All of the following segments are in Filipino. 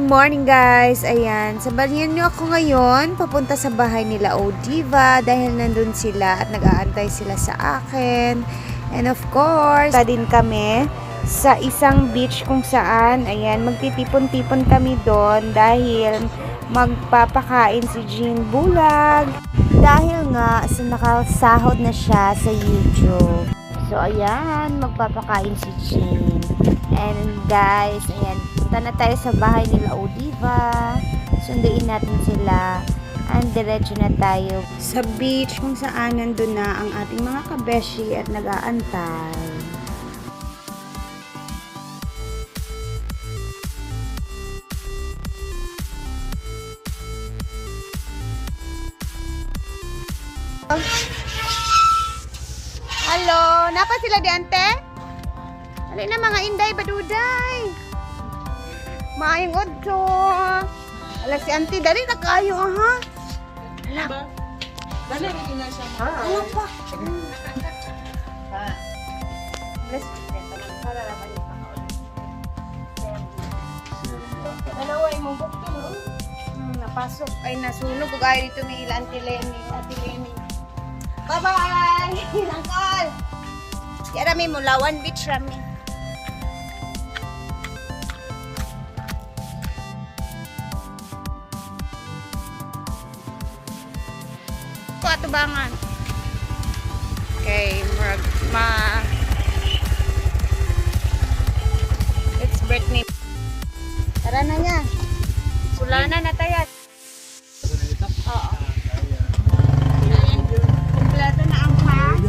morning guys! Ayan, sabayan nyo ako ngayon papunta sa bahay nila Diva dahil nandun sila at nag-aantay sila sa akin. And of course, din kami sa isang beach kung saan, ayan, magtitipon-tipon kami doon dahil magpapakain si Jean Bulag dahil nga nakasahod na siya sa YouTube. So ayan, magpapakain si Jean. And guys, ayan, punta na tayo sa bahay nila Diva. Sunduin natin sila. And diretso na tayo sa beach kung saan nandun na ang ating mga kabeshi at nag-aantay. Hello, napa sila di ante? Alay na mga inday baduday. Maayong odto. Ala si auntie dali na kayo ha. Ala. Dali rin na siya. Ala pa. Ha. Bless you. Para ra man yung dalawa imong bukto no. Napasok ay nasunog ug ay dito ni Auntie Lenny, Ate Lenny. Bye-bye! Uncle! Kaya rami mo, Lawan Beach rami. Ito atubangan. Okay, it's birthday. Tara na niya. Sulana na tayo. Oo. Kompleto na ang pack.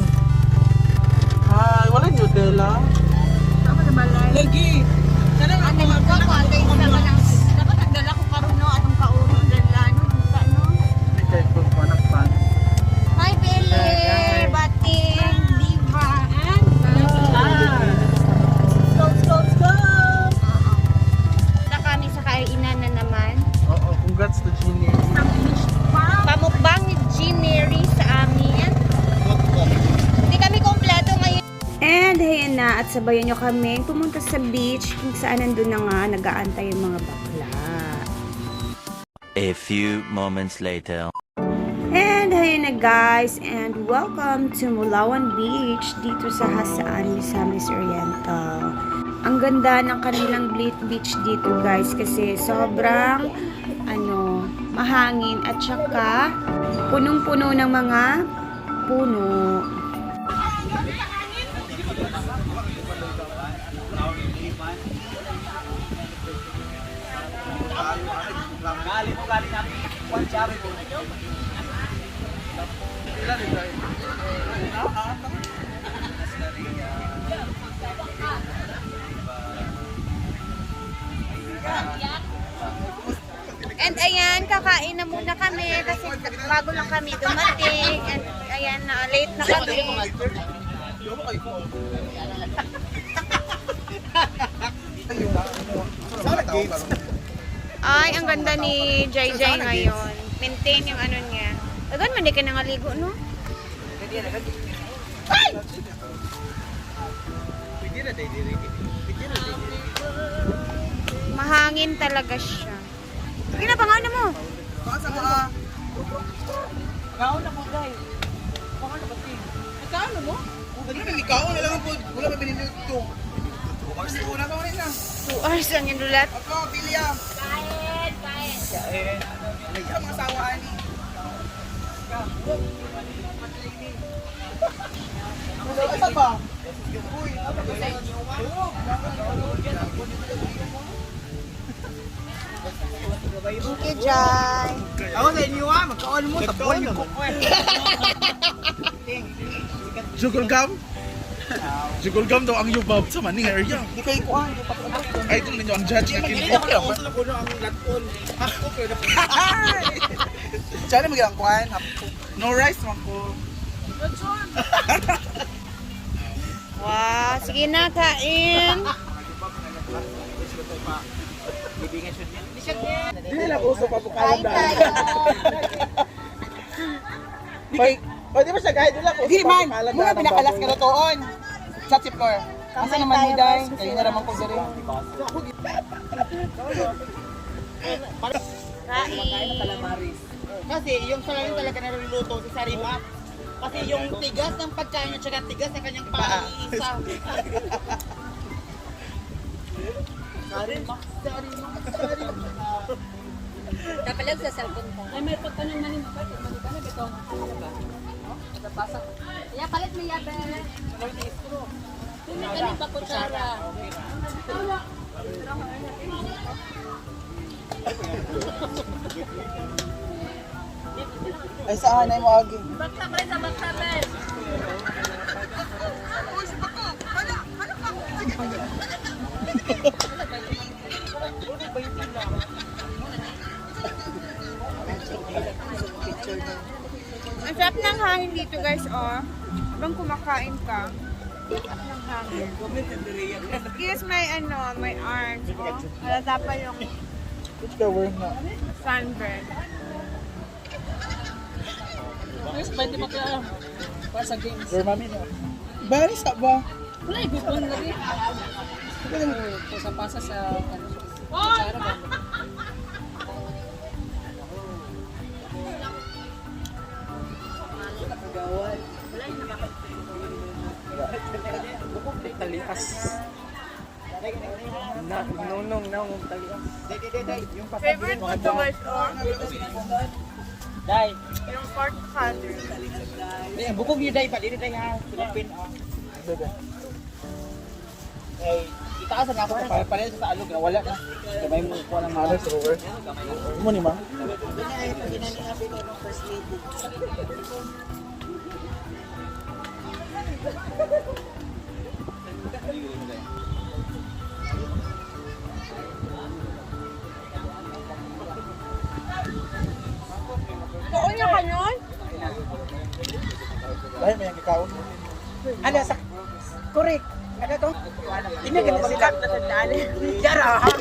Wala nyo dela. Tama na balay. Lagi. Sana nga Ano ko ako, atay isa ka lang. Dapat nagdala ko karon no, atong kauno, dala, no, buka, no. Nagkait ko panakpan. Hi, Bele! Bating, Diva, and Let's go! Na kami sa kainan na naman. Oo, congrats to Jeannie. Pamukbang ni Jeannie sa amin. Hindi kami kompleto ngayon. And ayan na, at sabayan nyo kami pumunta sa beach kung saan nandun na nga nag-aantay yung mga bakla. A few moments later. And ayan na guys, and welcome to Mulawan Beach dito sa Hasaan, Misamis Oriental. Ang ganda ng kanilang beach dito guys kasi sobrang mahangin at saka punong-puno ng mga puno. And ayan, kakain na muna kami kasi bago lang kami dumating. And ayan, late na kami. Ay, ang ganda ni Jai ngayon. Maintain yung ano niya. Tagan man di ka nangaligo, no? Ay! Mahangin talaga siya. Sige na, pangalan mo. Pangaon na po, guys. Pangaon na ba, Ting? Magkaano mo? Hindi na, ikaw na lang po. Wala pa binili ito. 2 hours na una pa rin na. 2 hours lang yung dulat. Ako, Pilya. Kain. Nagyan mga sawaan ni. Asa ba? Uy, Thank you, Jai. ako sa inyo magkaon mo, tabon yung kuko eh. Jugol gum? Jugol gum daw ang yubab sa maning area. Di kayo kuhan. Ay, ito ninyo ang judge na kinibok. Ako sa lakuno ang latkon. Hapko kayo na. Diyan na mag-ilang kuhan. No rice man ko. Wow, sige na, kain. Hindi lang uso pa po kayo Kain tayo. Di ba siya kahit nila ko? Di man, muna pinakalas ka rotoon. Sa tipor. Asa naman ni Day? Kayo na naman ko diri. Kain na calamaris. Kasi yung salamin talaga na niluluto si Sarima. Kasi yung tigas ng pagkain at saka tigas ng kanyang paa isa. Sarima. Kapalag sa cellphone ko. Ay, may pagtanong na rin ako. Ito na ito. Napasa. Ya, palit mo yabe. Tumi ka ba kutsara? Ay saan ay mo agi? Baktabay sa baktabay. Ang sarap ng hangin dito guys, oh. Habang kumakain ka. Sarap ng hangin. Excuse my my arms, oh. Halata pa yung sunburn. Guys, pwede makilala. Para sa games. Your mami no. Bari sa ba? Wala, ibupon na rin. Pasa-pasa sa kutsara ba? Talias. Nunong talias. Favorite ko to guys, oh. Dai. Yung pork color. Ay, bukog ni Dai pa dili Dai ha. Philippine oh. Eh, itaas na ako pa pareho sa alog na wala na. Kamay mo ko lang malas over. Mo ni ma. Doon niya ka nun? Dai may gikaon. Ano sa correct. Ano to? Ini ganda sila natandaan. Jara ha.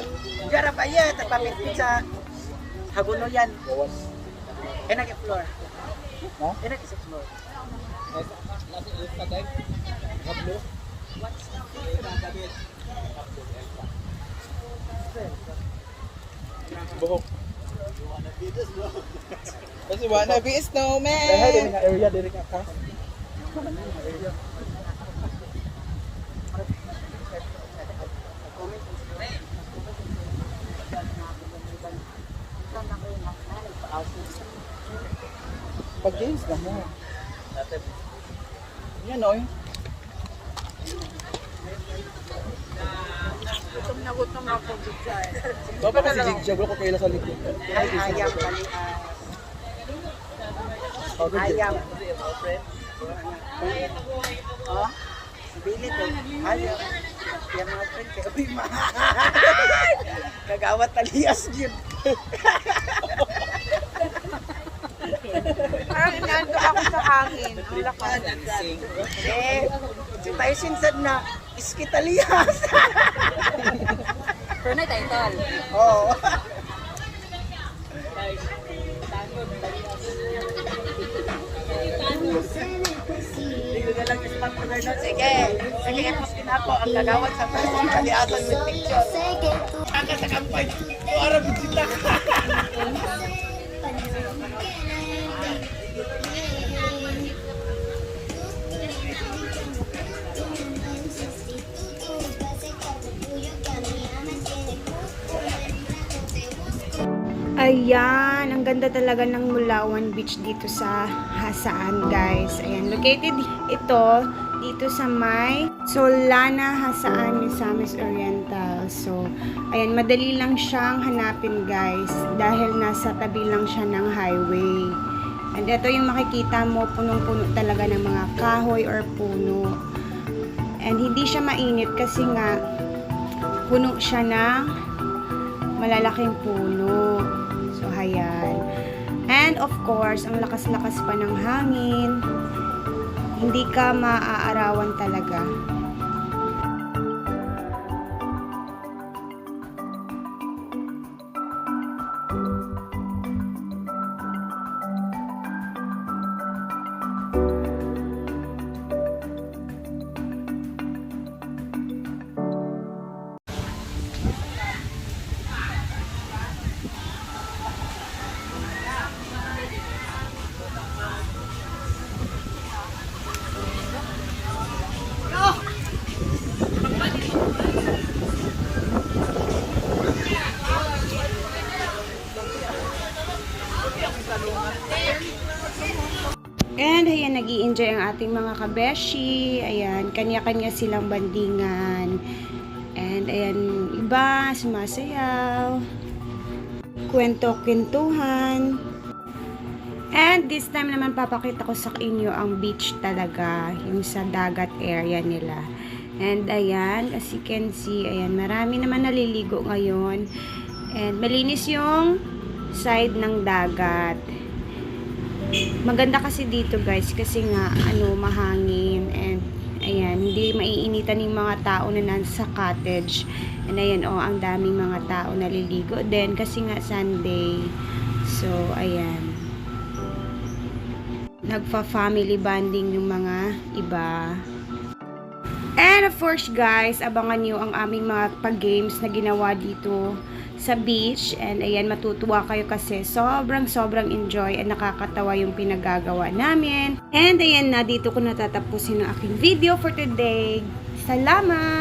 Jara pa yan tapapit sa haguno yan. Kaya nag-floor. No? Kaya nag-floor. Buhok. Kasi wanna be a snowman. Dahil din nga area din nga ka. Pag games na mo. Yan oy. Gutom na ako dito. Baba kasi jigjag ko kayo sa likod. Ay, ayam kali. Ayam. Oh. Bilit ko. Ayam. Yan mga friend kay Uy ma. Kagawat talias gyud. Parang inaantok ako sa hangin. Ang lakas. Eh, si Tyson said na iskitalias. Pero na title. Oo. Sige na lang ispat ko na. Sige. Sige, ipostin ako ang gagawat sa person kaliasan with picture. Kaka sa kampay. O arap sila. Ayan, ang ganda talaga ng Mulawan Beach dito sa Hasaan, guys. Ayan, located ito dito sa may Solana, Hasaan, Misamis Oriental. So, ayan, madali lang siyang hanapin, guys, dahil nasa tabi lang siya ng highway. And ito yung makikita mo, punong-puno talaga ng mga kahoy or puno. And hindi siya mainit kasi nga puno siya ng malalaking puno. So, ayan. And of course, ang lakas-lakas pa ng hangin. Hindi ka maaarawan talaga. ayan, nag-i-enjoy ang ating mga kabeshi. Ayan, kanya-kanya silang bandingan. And ayan, iba, sumasayaw. Kwento-kwentuhan. And this time naman papakita ko sa inyo ang beach talaga, yung sa dagat area nila. And ayan, as you can see, ayan, marami naman naliligo ngayon. And malinis yung side ng dagat. Maganda kasi dito guys kasi nga mahangin and ayan, hindi maiinitan yung mga tao na nasa cottage. And ayan, ang daming mga tao naliligo din kasi nga Sunday. So ayan, nagfa-family bonding yung mga iba. And of course guys, abangan nyo ang aming mga pag-games na ginawa dito sa beach. And ayan, matutuwa kayo kasi sobrang enjoy and nakakatawa yung pinagagawa namin. And ayan na, dito ko natatapusin ang aking video for today. Salamat!